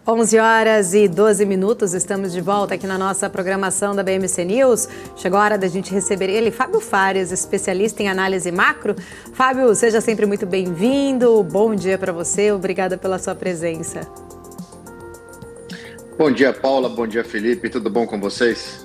11 horas e 12 minutos, estamos de volta aqui na nossa programação da BMC News. Chegou a hora da gente receber ele, Fábio Fares, especialista em análise macro. Fábio, seja sempre muito bem-vindo, bom dia para você, obrigada pela sua presença. Bom dia, Paula, bom dia, Felipe, tudo bom com vocês?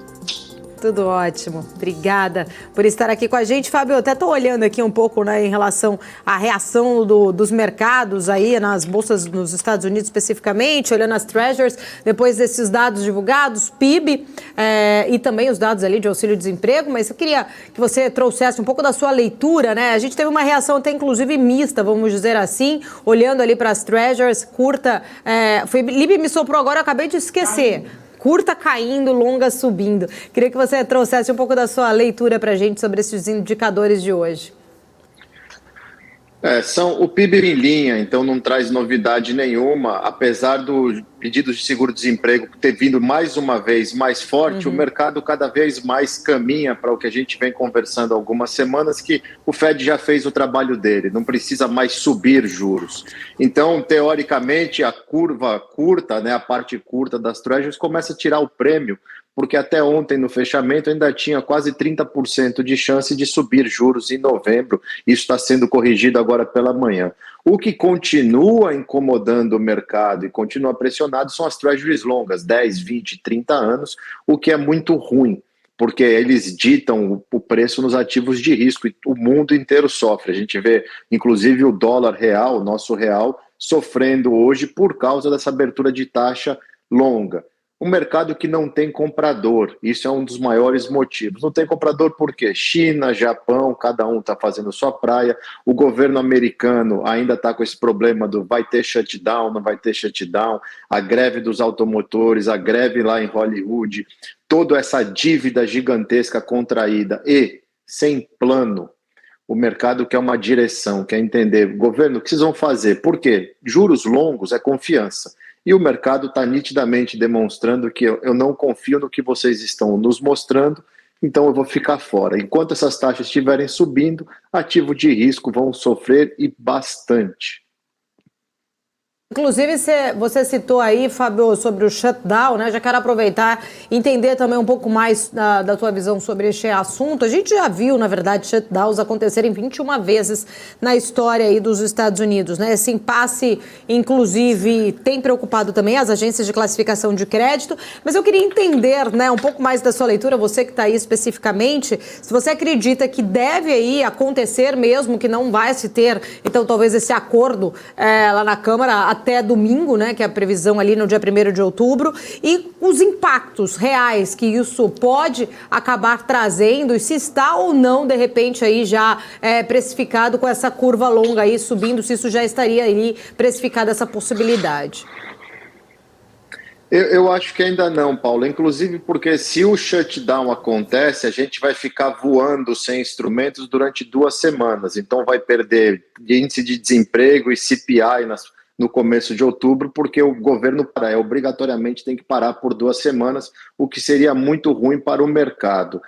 Tudo ótimo, obrigada por estar aqui com a gente. Fábio, eu até estou olhando aqui um pouco, né, em relação à reação dos mercados aí nas bolsas nos Estados Unidos especificamente, olhando as Treasuries, depois desses dados divulgados, PIB e também os dados ali de auxílio-desemprego, mas eu queria que você trouxesse um pouco da sua leitura, né? A gente teve uma reação até inclusive mista, vamos dizer assim, olhando ali para as Treasuries, curta, Felipe me soprou agora, eu acabei de esquecer. Curta caindo, longa subindo. Queria que você trouxesse um pouco da sua leitura para a gente sobre esses indicadores de hoje. São o PIB em linha, então não traz novidade nenhuma, apesar do pedido de seguro-desemprego ter vindo mais uma vez mais forte, o mercado cada vez mais caminha para o que a gente vem conversando há algumas semanas, que o Fed já fez o trabalho dele, não precisa mais subir juros. Então, teoricamente, a curva curta, né, a parte curta das Treasuries começa a tirar o prêmio, porque até ontem no fechamento ainda tinha quase 30% de chance de subir juros em novembro. Isso está sendo corrigido agora pela manhã. O que continua incomodando o mercado e continua pressionado são as treasuries longas, 10, 20, 30 anos, o que é muito ruim, porque eles ditam o preço nos ativos de risco e o mundo inteiro sofre. A gente vê, inclusive, o dólar real, o nosso real, sofrendo hoje por causa dessa abertura de taxa longa. Um mercado que não tem comprador, isso é um dos maiores motivos. Não tem comprador por quê? China, Japão, cada um está fazendo sua praia. O governo americano ainda está com esse problema do vai ter shutdown, não vai ter shutdown. A greve dos automotores, a greve lá em Hollywood, toda essa dívida gigantesca contraída e sem plano. O mercado quer uma direção, quer entender. Governo, o que vocês vão fazer? Por quê? Juros longos é confiança. E o mercado está nitidamente demonstrando que eu não confio no que vocês estão nos mostrando, então eu vou ficar fora. Enquanto essas taxas estiverem subindo, ativos de risco vão sofrer e bastante. Inclusive, você citou aí, Fábio, sobre o shutdown, né? Já quero aproveitar e entender também um pouco mais da tua visão sobre este assunto. A gente já viu, na verdade, shutdowns acontecerem 21 vezes na história aí dos Estados Unidos, né? Esse impasse, inclusive, tem preocupado também as agências de classificação de crédito, mas eu queria entender, né, um pouco mais da sua leitura, você que está aí especificamente, se você acredita que deve aí acontecer mesmo, que não vai se ter, então, talvez esse acordo lá na Câmara até domingo, né, que é a previsão ali no dia 1º de outubro, e os impactos reais que isso pode acabar trazendo, e se está ou não, de repente, aí já precificado com essa curva longa aí subindo, se isso já estaria aí precificado essa possibilidade. Eu acho que ainda não, Paulo, inclusive porque se o shutdown acontece, a gente vai ficar voando sem instrumentos durante 2 semanas, então vai perder índice de desemprego e CPI no começo de outubro, porque o governo obrigatoriamente tem que parar por 2 semanas, o que seria muito ruim para o mercado.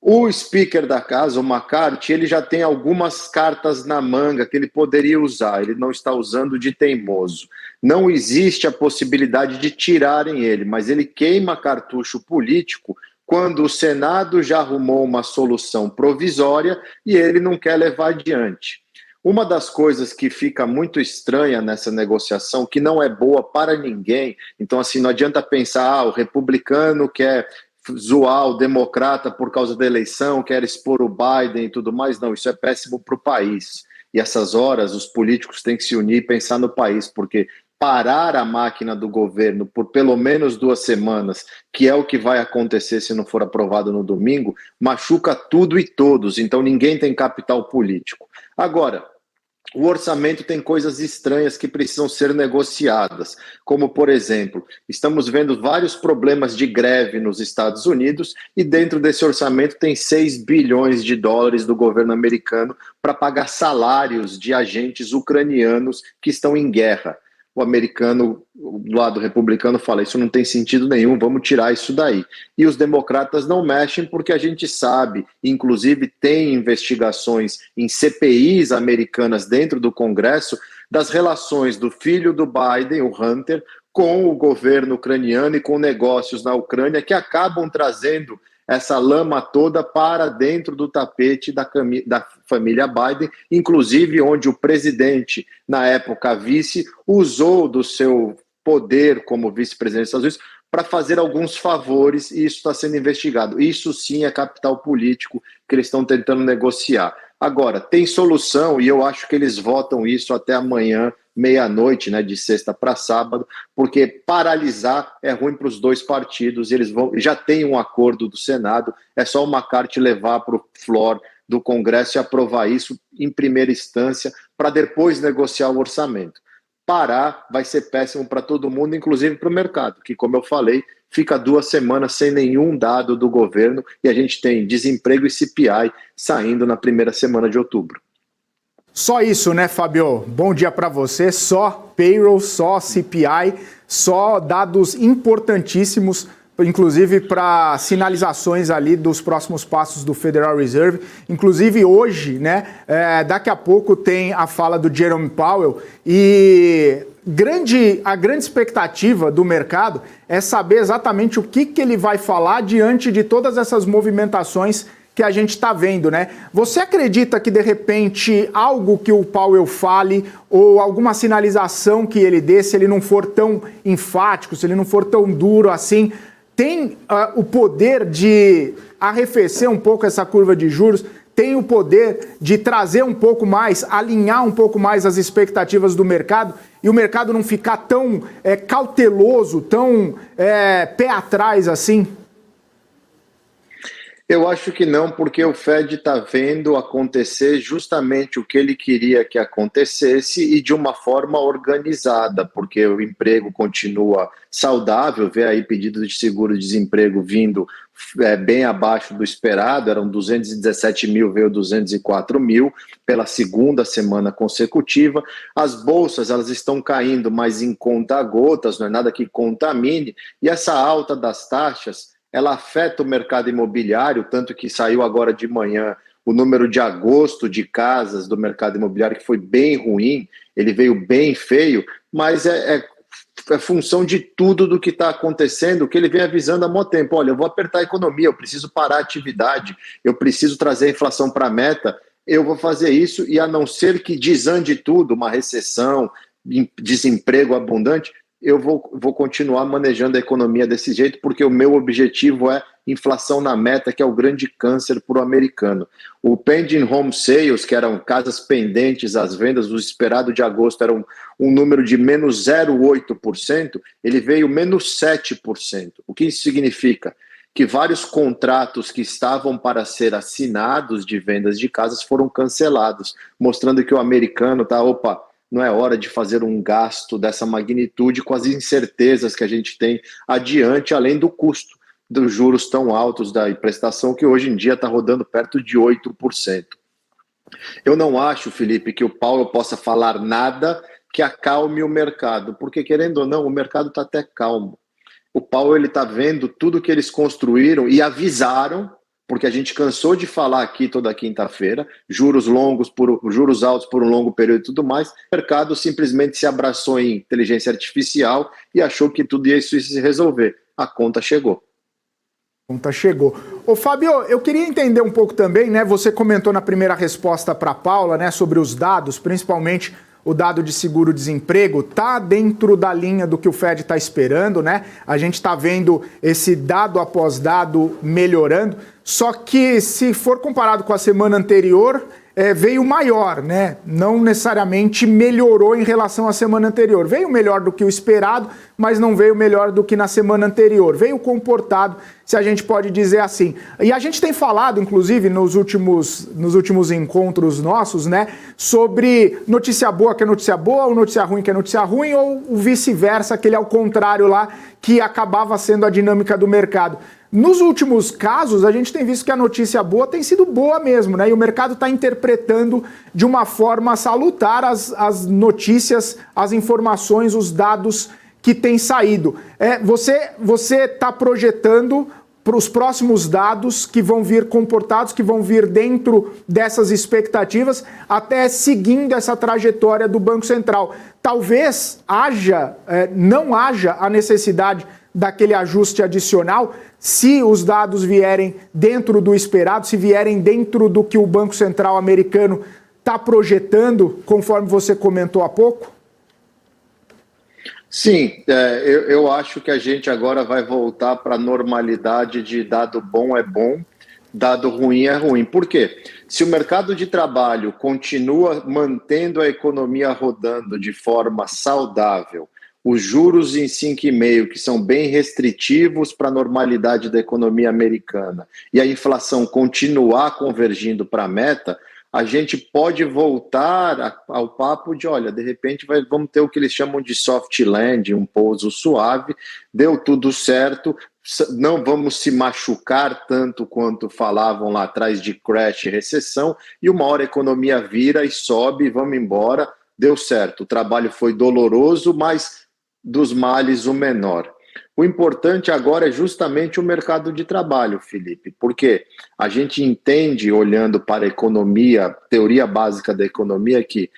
O speaker da casa, o McCarthy, ele já tem algumas cartas na manga que ele poderia usar, ele não está usando de teimoso. Não existe a possibilidade de tirarem ele, mas ele queima cartucho político quando o Senado já arrumou uma solução provisória e ele não quer levar adiante. Uma das coisas que fica muito estranha nessa negociação, que não é boa para ninguém, então assim, não adianta pensar, o republicano quer zoar o democrata por causa da eleição, quer expor o Biden e tudo mais, não, isso é péssimo para o país. E essas horas os políticos têm que se unir e pensar no país, porque parar a máquina do governo por pelo menos 2 semanas, que é o que vai acontecer se não for aprovado no domingo, machuca tudo e todos, então ninguém tem capital político. Agora, o orçamento tem coisas estranhas que precisam ser negociadas, como, por exemplo, estamos vendo vários problemas de greve nos Estados Unidos e dentro desse orçamento tem 6 bilhões de dólares do governo americano para pagar salários de agentes ucranianos que estão em guerra. O americano, do lado republicano, fala, isso não tem sentido nenhum, vamos tirar isso daí. E os democratas não mexem porque a gente sabe, inclusive tem investigações em CPIs americanas dentro do Congresso, das relações do filho do Biden, o Hunter, com o governo ucraniano e com negócios na Ucrânia que acabam trazendo essa lama toda para dentro do tapete da família Biden, inclusive onde o presidente, na época vice, usou do seu poder como vice-presidente dos Estados Unidos para fazer alguns favores, e isso está sendo investigado. Isso sim é capital político que eles estão tentando negociar. Agora, tem solução, e eu acho que eles votam isso até amanhã, meia-noite, né, de sexta para sábado, porque paralisar é ruim para os dois partidos, eles já tem um acordo do Senado, é só o McCarthy levar para o floor do Congresso e aprovar isso em primeira instância, para depois negociar o orçamento. Parar vai ser péssimo para todo mundo, inclusive para o mercado, que, como eu falei, fica 2 semanas sem nenhum dado do governo e a gente tem desemprego e CPI saindo na primeira semana de outubro. Só isso, né, Fabio? Bom dia para você. Só payroll, só CPI, só dados importantíssimos, inclusive para sinalizações ali dos próximos passos do Federal Reserve. Inclusive hoje, né, daqui a pouco tem a fala do Jerome Powell e a grande expectativa do mercado é saber exatamente o que ele vai falar diante de todas essas movimentações que a gente está vendo, né? Você acredita que, de repente, algo que o Powell fale ou alguma sinalização que ele dê, se ele não for tão enfático, se ele não for tão duro assim, tem o poder de arrefecer um pouco essa curva de juros, tem o poder de trazer um pouco mais, alinhar um pouco mais as expectativas do mercado e o mercado não ficar tão cauteloso, tão pé atrás assim? Eu acho que não, porque o Fed está vendo acontecer justamente o que ele queria que acontecesse e de uma forma organizada, porque o emprego continua saudável, vê aí pedidos de seguro-desemprego vindo bem abaixo do esperado, eram 217 mil, veio 204 mil pela segunda semana consecutiva. As bolsas elas estão caindo, mas em conta-gotas, não é nada que contamine, e essa alta das taxas ela afeta o mercado imobiliário, tanto que saiu agora de manhã o número de agosto de casas do mercado imobiliário, que foi bem ruim, ele veio bem feio, mas é função de tudo do que está acontecendo, que ele vem avisando há muito tempo. Olha, eu vou apertar a economia, eu preciso parar a atividade, eu preciso trazer a inflação para a meta, eu vou fazer isso, e a não ser que desande tudo, uma recessão, desemprego abundante, eu vou continuar manejando a economia desse jeito, porque o meu objetivo é inflação na meta, que é o grande câncer para o americano. O pending home sales, que eram casas pendentes, as vendas, o esperado de agosto era um número de menos 0,8%, ele veio menos 7%. O que isso significa? Que vários contratos que estavam para ser assinados de vendas de casas foram cancelados, mostrando que o americano está, não é hora de fazer um gasto dessa magnitude com as incertezas que a gente tem adiante, além do custo dos juros tão altos da prestação, que hoje em dia está rodando perto de 8%. Eu não acho, Felipe, que o Powell possa falar nada que acalme o mercado, porque, querendo ou não, o mercado está até calmo. O Powell está vendo tudo que eles construíram e avisaram, porque a gente cansou de falar aqui toda quinta-feira, juros altos por um longo período e tudo mais. O mercado simplesmente se abraçou em inteligência artificial e achou que tudo isso ia se resolver. A conta chegou. A conta chegou. Ô, Fabio, eu queria entender um pouco também, né? Você comentou na primeira resposta para a Paula, né, sobre os dados, principalmente o dado de seguro-desemprego, está dentro da linha do que o Fed está esperando, né? A gente está vendo esse dado após dado melhorando, só que se for comparado com a semana anterior, veio maior, né? Não necessariamente melhorou em relação à semana anterior. Veio melhor do que o esperado, mas não veio melhor do que na semana anterior. Veio comportado, se a gente pode dizer assim. E a gente tem falado, inclusive, nos últimos encontros nossos, né, sobre notícia boa que é notícia boa, ou notícia ruim que é notícia ruim, ou o vice-versa, aquele ao contrário lá, que acabava sendo a dinâmica do mercado. Nos últimos casos, a gente tem visto que a notícia boa tem sido boa mesmo, né? E o mercado está interpretando de uma forma salutar as notícias, as informações, os dados que têm saído. Você está projetando para os próximos dados que vão vir comportados, que vão vir dentro dessas expectativas, até seguindo essa trajetória do Banco Central. Talvez não haja a necessidade daquele ajuste adicional se os dados vierem dentro do esperado, se vierem dentro do que o Banco Central americano está projetando, conforme você comentou há pouco? Sim, eu acho que a gente agora vai voltar para a normalidade de dado bom é bom, dado ruim é ruim. Por quê? Se o mercado de trabalho continua mantendo a economia rodando de forma saudável, os juros em 5,5, que são bem restritivos para a normalidade da economia americana, e a inflação continuar convergindo para a meta, a gente pode voltar ao papo de, olha, de repente vamos ter o que eles chamam de soft landing, um pouso suave, deu tudo certo, não vamos se machucar tanto quanto falavam lá atrás de crash e recessão, e uma hora a economia vira e sobe, vamos embora, deu certo. O trabalho foi doloroso, mas dos males o menor. O importante agora é justamente o mercado de trabalho, Felipe, porque a gente entende, olhando para a economia, teoria básica da economia, que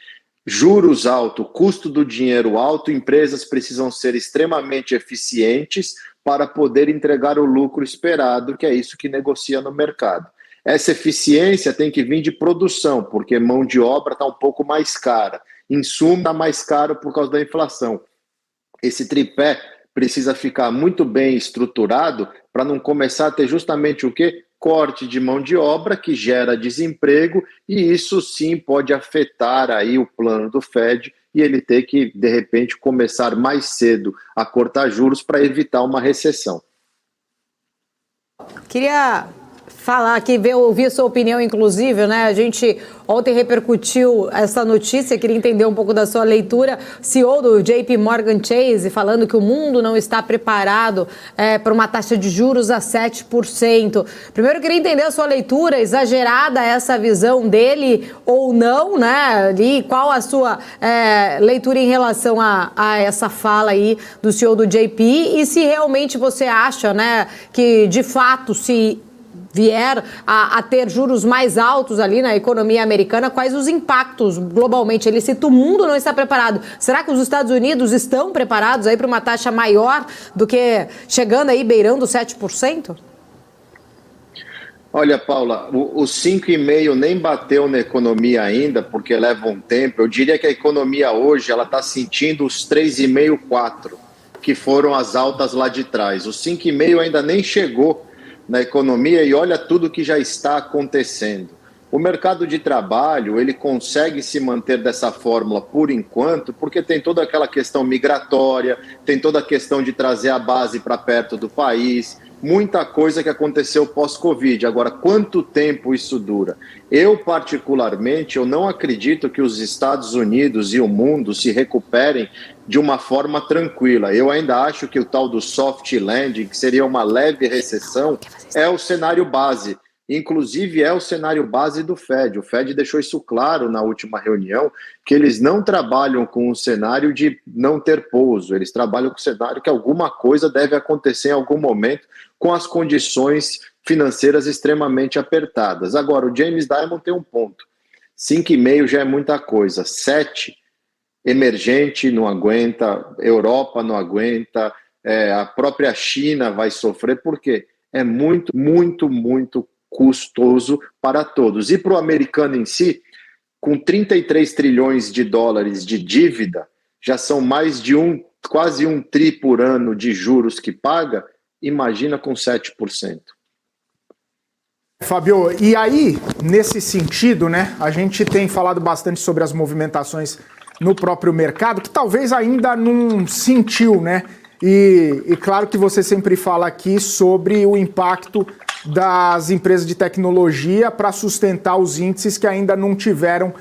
juros altos, custo do dinheiro alto, empresas precisam ser extremamente eficientes para poder entregar o lucro esperado, que é isso que negocia no mercado. Essa eficiência tem que vir de produção, porque mão de obra está um pouco mais cara, insumo está mais caro por causa da inflação. Esse tripé precisa ficar muito bem estruturado para não começar a ter justamente o quê? Corte de mão de obra que gera desemprego, e isso sim pode afetar aí o plano do Fed e ele ter que, de repente, começar mais cedo a cortar juros para evitar uma recessão. Queria falar aqui, ouvir a sua opinião, inclusive, né? A gente ontem repercutiu essa notícia, queria entender um pouco da sua leitura. CEO do JP Morgan Chase falando que o mundo não está preparado para uma taxa de juros a 7%. Primeiro, eu queria entender a sua leitura, exagerada essa visão dele ou não, né? E qual a sua leitura em relação a essa fala aí do CEO do JP, e se realmente você acha, né, que de fato, se vier a ter juros mais altos ali na economia americana, quais os impactos globalmente? Ele cita: o mundo não está preparado. Será que os Estados Unidos estão preparados aí para uma taxa maior do que chegando aí beirando 7%? Olha, Paula, o 5,5 nem bateu na economia ainda, porque leva um tempo. Eu diria que a economia hoje ela está sentindo os 3,5, 4, que foram as altas lá de trás. O 5,5 ainda nem chegou na economia, e olha tudo que já está acontecendo. O mercado de trabalho, ele consegue se manter dessa fórmula por enquanto, porque tem toda aquela questão migratória, tem toda a questão de trazer a base para perto do país, muita coisa que aconteceu pós-Covid. Agora, quanto tempo isso dura? Eu, particularmente, eu não acredito que os Estados Unidos e o mundo se recuperem de uma forma tranquila. Eu ainda acho que o tal do soft landing, que seria uma leve recessão, é o cenário base. Inclusive, é o cenário base do Fed. O Fed deixou isso claro na última reunião, que eles não trabalham com um cenário de não ter pouso, eles trabalham com o cenário que alguma coisa deve acontecer em algum momento com as condições financeiras extremamente apertadas. Agora, o James Dimon tem um ponto. 5,5 já é muita coisa. 7, emergente não aguenta, Europa não aguenta, a própria China vai sofrer, porque é muito, muito, muito custoso para todos. E para o americano em si, com 33 trilhões de dólares de dívida, já são mais de quase um tri por ano de juros que paga, imagina com 7%. Fábio, e aí, nesse sentido, né, a gente tem falado bastante sobre as movimentações no próprio mercado, que talvez ainda não sentiu, né? E claro que você sempre fala aqui sobre o impacto das empresas de tecnologia para sustentar os índices que ainda não tiveram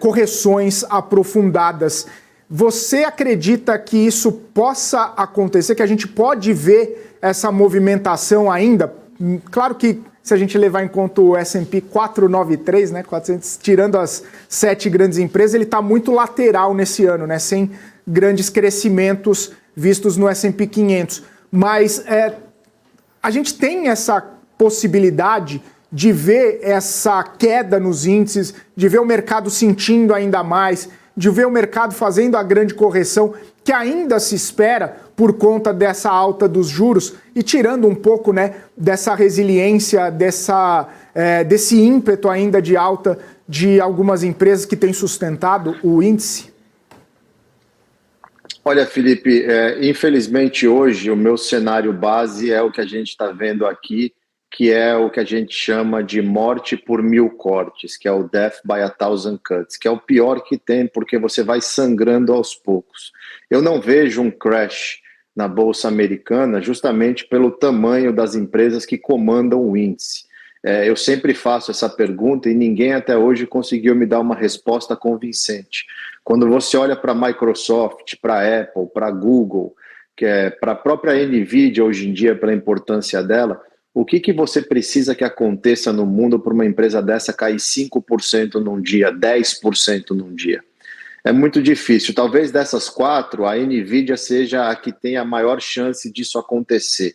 correções aprofundadas. Você acredita que isso possa acontecer, que a gente pode ver essa movimentação ainda? Claro que se a gente levar em conta o S&P 493, né, 400, tirando as 7 grandes empresas, ele está muito lateral nesse ano, né, sem grandes crescimentos vistos no S&P 500. Mas A gente tem essa possibilidade de ver essa queda nos índices, de ver o mercado sentindo ainda mais, de ver o mercado fazendo a grande correção que ainda se espera por conta dessa alta dos juros e tirando um pouco, né, dessa resiliência, desse ímpeto ainda de alta de algumas empresas que têm sustentado o índice? Olha, Felipe, infelizmente hoje o meu cenário base é o que a gente está vendo aqui, que é o que a gente chama de morte por 1000 cortes, que é o Death by 1000 Cuts, que é o pior que tem, porque você vai sangrando aos poucos. Eu não vejo um crash na Bolsa Americana justamente pelo tamanho das empresas que comandam o índice. Eu sempre faço essa pergunta e ninguém até hoje conseguiu me dar uma resposta convincente. Quando você olha para a Microsoft, para a Apple, para a Google, para a própria Nvidia hoje em dia, pela importância dela, o que você precisa que aconteça no mundo para uma empresa dessa cair 5% num dia, 10% num dia? É muito difícil. Talvez dessas 4, a Nvidia seja a que tem a maior chance disso acontecer.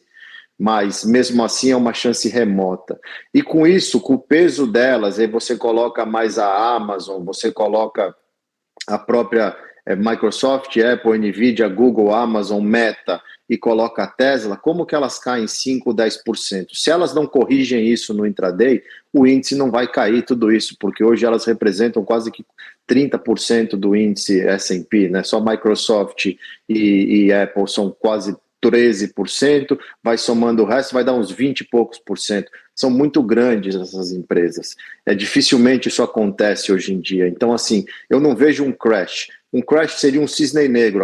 Mas mesmo assim é uma chance remota. E com isso, com o peso delas, aí você coloca mais a Amazon, você coloca a própria Microsoft, Apple, Nvidia, Google, Amazon, Meta e coloca a Tesla, como que elas caem 5%, 10%? Se elas não corrigem isso no intraday, o índice não vai cair tudo isso, porque hoje elas representam quase que 30% do índice S&P, né? Só Microsoft e Apple são quase 13%, vai somando o resto, vai dar uns 20 e poucos por cento. São muito grandes essas empresas. Dificilmente isso acontece hoje em dia. Então, assim, eu não vejo um crash. Um crash seria um cisne negro,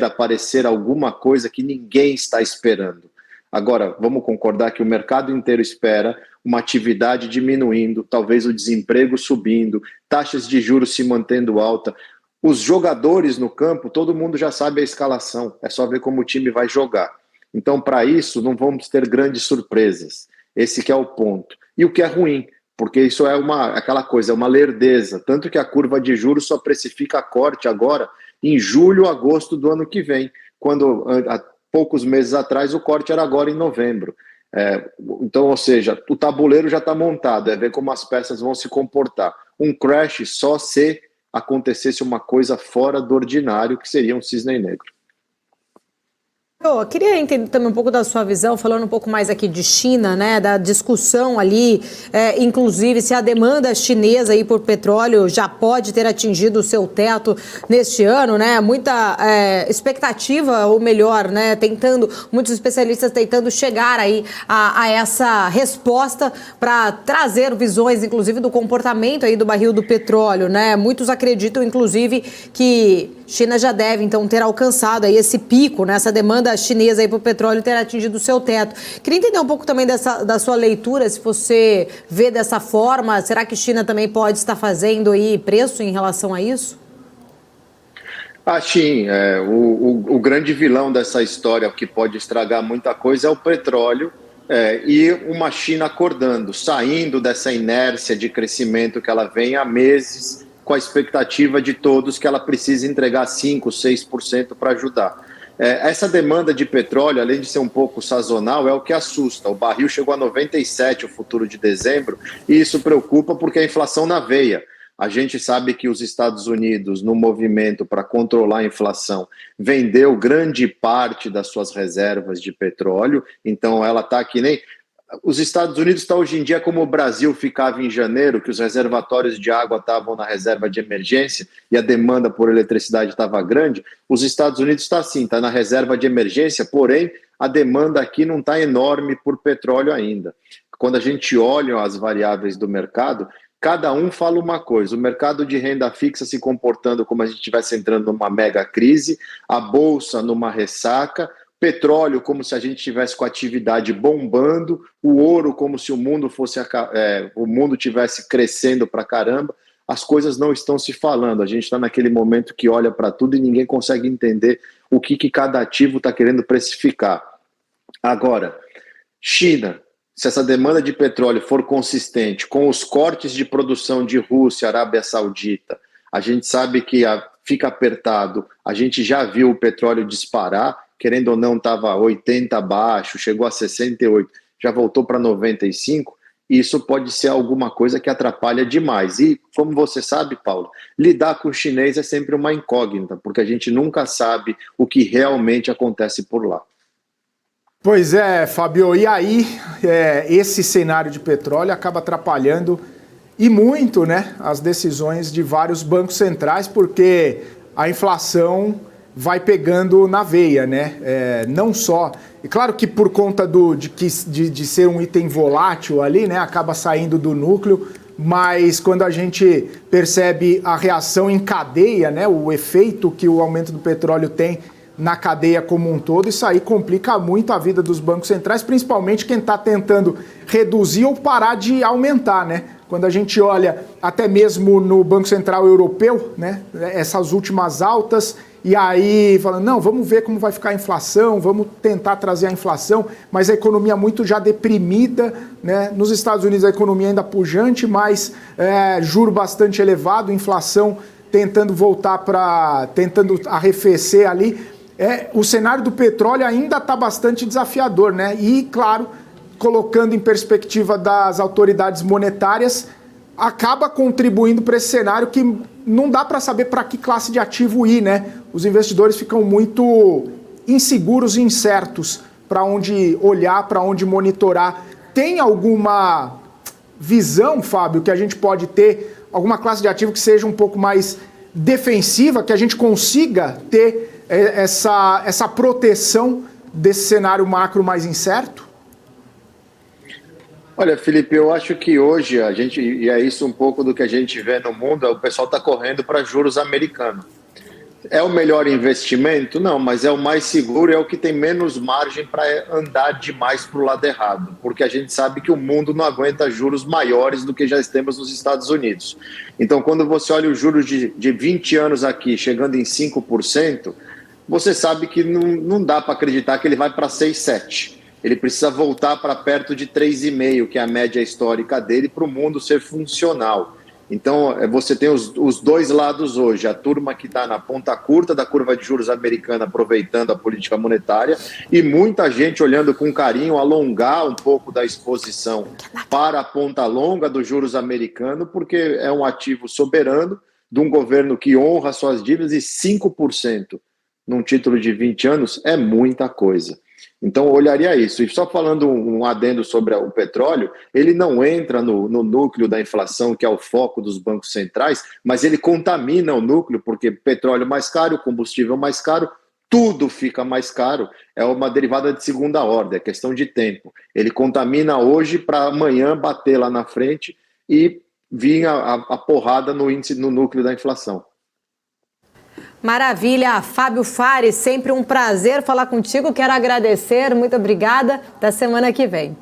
aparecer alguma coisa que ninguém está esperando. Agora, vamos concordar que o mercado inteiro espera uma atividade diminuindo, talvez o desemprego subindo, taxas de juros se mantendo alta. Os jogadores no campo, todo mundo já sabe a escalação, é só ver como o time vai jogar. Então, para isso, não vamos ter grandes surpresas. Esse que é o ponto. E o que é ruim, porque isso é aquela coisa, é uma lerdeza. Tanto que a curva de juros só precifica corte agora em julho, agosto do ano que vem, quando há poucos meses atrás o corte era agora em novembro. Então, ou seja, o tabuleiro já está montado, é ver como as peças vão se comportar. Um crash só se acontecesse uma coisa fora do ordinário, que seria um cisne negro. Eu queria entender também um pouco da sua visão, falando um pouco mais aqui de China, né, da discussão ali, inclusive se a demanda chinesa aí por petróleo já pode ter atingido o seu teto neste ano, né, muita expectativa, ou melhor, né, muitos especialistas tentando chegar aí a essa resposta para trazer visões, inclusive, do comportamento aí do barril do petróleo, né, muitos acreditam, inclusive, que China já deve, então, ter alcançado aí esse pico, né, essa demanda chinesa aí para o petróleo ter atingido o seu teto. Queria entender um pouco também da sua leitura, se você vê dessa forma, será que China também pode estar fazendo aí preço em relação a isso? Sim, o grande vilão dessa história que pode estragar muita coisa é o petróleo e uma China acordando, saindo dessa inércia de crescimento que ela vem há meses, com a expectativa de todos que ela precisa entregar 5%, 6% para ajudar. Essa demanda de petróleo, além de ser um pouco sazonal, é o que assusta. O barril chegou a 97, o futuro de dezembro, e isso preocupa porque a inflação na veia. A gente sabe que os Estados Unidos, no movimento para controlar a inflação, vendeu grande parte das suas reservas de petróleo, então ela está que nem... Os Estados Unidos está hoje em dia como o Brasil ficava em janeiro, que os reservatórios de água estavam na reserva de emergência e a demanda por eletricidade estava grande. Os Estados Unidos está assim, está na reserva de emergência, porém a demanda aqui não está enorme por petróleo ainda. Quando a gente olha as variáveis do mercado, cada um fala uma coisa. O mercado de renda fixa se comportando como a gente estivesse entrando numa mega crise, a bolsa numa ressaca, petróleo como se a gente tivesse com a atividade bombando, o ouro como se o mundo tivesse crescendo para caramba. As coisas não estão se falando. A gente está naquele momento que olha para tudo e ninguém consegue entender o que cada ativo está querendo precificar. Agora, China, se essa demanda de petróleo for consistente com os cortes de produção de Rússia, Arábia Saudita, a gente sabe que fica apertado, a gente já viu o petróleo disparar querendo ou não, estava 80 abaixo, chegou a 68, já voltou para 95, isso pode ser alguma coisa que atrapalha demais. E, como você sabe, Paulo, lidar com o chinês é sempre uma incógnita, porque a gente nunca sabe o que realmente acontece por lá. Pois é, Fábio, e aí esse cenário de petróleo acaba atrapalhando e muito, né, as decisões de vários bancos centrais, porque a inflação vai pegando na veia, né? Não só... E claro que por conta de ser um item volátil ali, né, acaba saindo do núcleo, mas quando a gente percebe a reação em cadeia, né, o efeito que o aumento do petróleo tem na cadeia como um todo, isso aí complica muito a vida dos bancos centrais, principalmente quem está tentando reduzir ou parar de aumentar, né? Quando a gente olha até mesmo no Banco Central Europeu, né, essas últimas altas, e aí falando, não, vamos ver como vai ficar a inflação, vamos tentar trazer a inflação, mas a economia muito já deprimida, né? Nos Estados Unidos a economia ainda pujante, mas juro bastante elevado, inflação tentando voltar tentando arrefecer ali. O cenário do petróleo ainda está bastante desafiador, né? E, claro, colocando em perspectiva das autoridades monetárias, acaba contribuindo para esse cenário que não dá para saber para que classe de ativo ir, né? Os investidores ficam muito inseguros e incertos para onde olhar, para onde monitorar. Tem alguma visão, Fábio, que a gente pode ter, alguma classe de ativo que seja um pouco mais defensiva, que a gente consiga ter essa proteção desse cenário macro mais incerto? Olha, Felipe, eu acho que hoje e é isso um pouco do que a gente vê no mundo, o pessoal está correndo para juros americanos. É o melhor investimento? Não, mas é o mais seguro e é o que tem menos margem para andar demais para o lado errado, porque a gente sabe que o mundo não aguenta juros maiores do que já temos nos Estados Unidos. Então, quando você olha os juros de 20 anos aqui chegando em 5%, você sabe que não dá para acreditar que ele vai para 6, 7%. Ele precisa voltar para perto de 3,5%, que é a média histórica dele, para o mundo ser funcional. Então, você tem os dois lados hoje. A turma que está na ponta curta da curva de juros americana, aproveitando a política monetária, e muita gente olhando com carinho alongar um pouco da exposição para a ponta longa dos juros americanos, porque é um ativo soberano de um governo que honra suas dívidas, e 5% num título de 20 anos é muita coisa. Então, eu olharia isso. E só falando um adendo sobre o petróleo, ele não entra no núcleo da inflação, que é o foco dos bancos centrais, mas ele contamina o núcleo, porque petróleo mais caro, combustível mais caro, tudo fica mais caro. É uma derivada de segunda ordem, é questão de tempo. Ele contamina hoje para amanhã bater lá na frente e vir a porrada no índice, no núcleo da inflação. Maravilha, Fábio Fares, sempre um prazer falar contigo, quero agradecer, muito obrigada, até semana que vem.